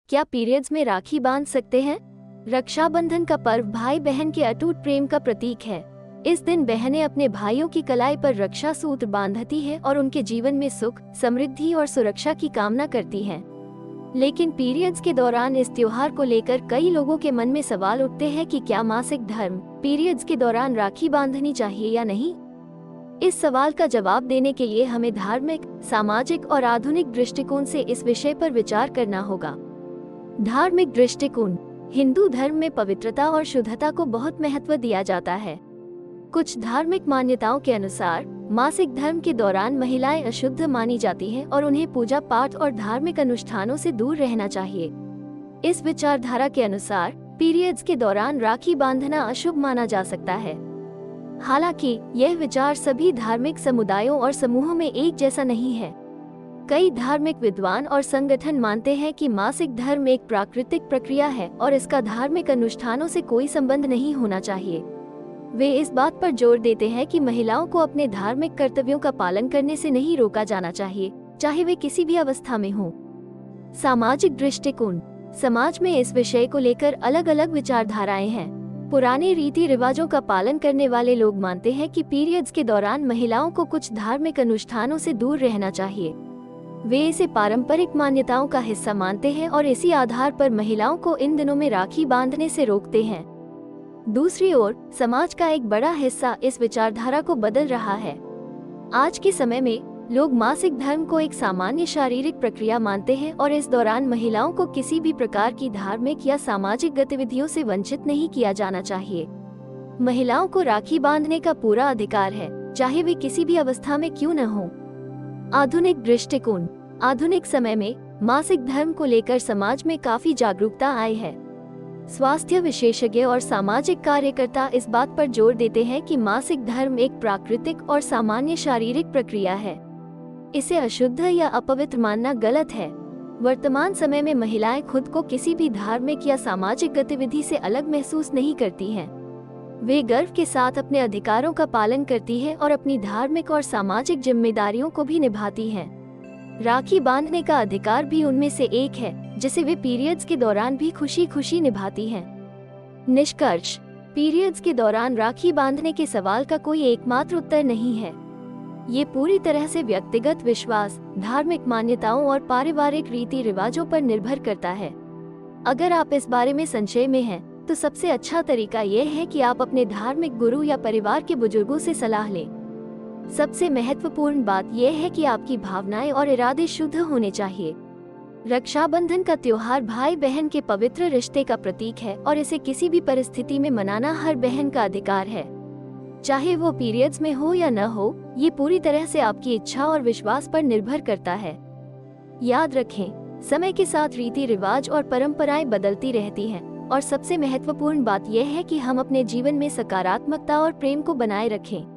क्या पीरियड्स में राखी बांध सकते हैं? रक्षाबंधन का पर्व भाई बहन के अटूट प्रेम का प्रतीक है। इस दिन बहनें अपने भाइयों की कलाई पर रक्षा सूत्र बांधती हैं और उनके जीवन में सुख, समृद्धि और सुरक्षा की कामना करती हैं। लेकिन पीरियड्स के दौरान इस त्योहार को लेकर कई लोगों के मन में सवाल उठते हैं कि क्या मासिक धर्म पीरियड्स के दौरान राखी बांधनी चाहिए या नहीं। इस सवाल का जवाब देने के लिए हमें धार्मिक, सामाजिक और आधुनिक दृष्टिकोण से इस विषय पर विचार करना होगा। धार्मिक दृष्टिकोण। हिंदू धर्म में पवित्रता और शुद्धता को बहुत महत्व दिया जाता है। कुछ धार्मिक मान्यताओं के अनुसार मासिक धर्म के दौरान महिलाएं अशुद्ध मानी जाती हैं और उन्हें पूजा पाठ और धार्मिक अनुष्ठानों से दूर रहना चाहिए। इस विचारधारा के अनुसार पीरियड्स के दौरान राखी बांधना अशुभ माना जा सकता है। हालांकि यह विचार सभी धार्मिक समुदायों और समूहों में एक जैसा नहीं है। कई धार्मिक विद्वान और संगठन मानते हैं कि मासिक धर्म एक प्राकृतिक प्रक्रिया है और इसका धार्मिक अनुष्ठानों से कोई संबंध नहीं होना चाहिए। वे इस बात पर जोर देते हैं कि महिलाओं को अपने धार्मिक कर्तव्यों का पालन करने से नहीं रोका जाना चाहिए, चाहे वे किसी भी अवस्था में हों। सामाजिक दृष्टिकोण। समाज में इस विषय को लेकर अलग अलग विचारधाराएं हैं। पुराने रीति रिवाजों का पालन करने वाले लोग मानते हैं कि पीरियड्स के दौरान महिलाओं को कुछ धार्मिक अनुष्ठानों से दूर रहना चाहिए। वे इसे पारंपरिक मान्यताओं का हिस्सा मानते हैं और इसी आधार पर महिलाओं को इन दिनों में राखी बांधने से रोकते हैं। दूसरी ओर समाज का एक बड़ा हिस्सा इस विचारधारा को बदल रहा है। आज के समय में लोग मासिक धर्म को एक सामान्य शारीरिक प्रक्रिया मानते हैं और इस दौरान महिलाओं को किसी भी प्रकार की धार्मिक या सामाजिक गतिविधियों से वंचित नहीं किया जाना चाहिए। महिलाओं को राखी बांधने का पूरा अधिकार है, चाहे वे किसी भी अवस्था में क्यों न हो। आधुनिक दृष्टिकोण। आधुनिक समय में मासिक धर्म को लेकर समाज में काफी जागरूकता आई है। स्वास्थ्य विशेषज्ञ और सामाजिक कार्यकर्ता इस बात पर जोर देते हैं कि मासिक धर्म एक प्राकृतिक और सामान्य शारीरिक प्रक्रिया है। इसे अशुद्ध या अपवित्र मानना गलत है। वर्तमान समय में महिलाएं खुद को किसी भी धार्मिक या सामाजिक गतिविधि से अलग महसूस नहीं करती हैं। वे गर्व के साथ अपने अधिकारों का पालन करती हैं और अपनी धार्मिक और सामाजिक जिम्मेदारियों को भी निभाती हैं। राखी बांधने का अधिकार भी उनमें से एक है, जिसे वे पीरियड्स के दौरान भी खुशी खुशी निभाती हैं। निष्कर्ष। पीरियड्स के दौरान राखी बांधने के सवाल का कोई एकमात्र उत्तर नहीं है। ये पूरी तरह से व्यक्तिगत विश्वास, धार्मिक मान्यताओं और पारिवारिक रीति रिवाजों पर निर्भर करता है। अगर आप इस बारे में संशय में हैं, तो सबसे अच्छा तरीका यह है कि आप अपने धार्मिक गुरु या परिवार के बुजुर्गों से सलाह लें। सबसे महत्वपूर्ण बात यह है कि आपकी भावनाएं और इरादे शुद्ध होने चाहिए। रक्षाबंधन का त्योहार भाई बहन के पवित्र रिश्ते का प्रतीक है और इसे किसी भी परिस्थिति में मनाना हर बहन का अधिकार है। चाहे वो पीरियड्स में हो या न हो, ये पूरी तरह से आपकी इच्छा और विश्वास पर निर्भर करता है। याद रखें, समय के साथ रीति रिवाज और परंपराएं बदलती रहती हैं और सबसे महत्वपूर्ण बात यह है कि हम अपने जीवन में सकारात्मकता और प्रेम को बनाए रखें।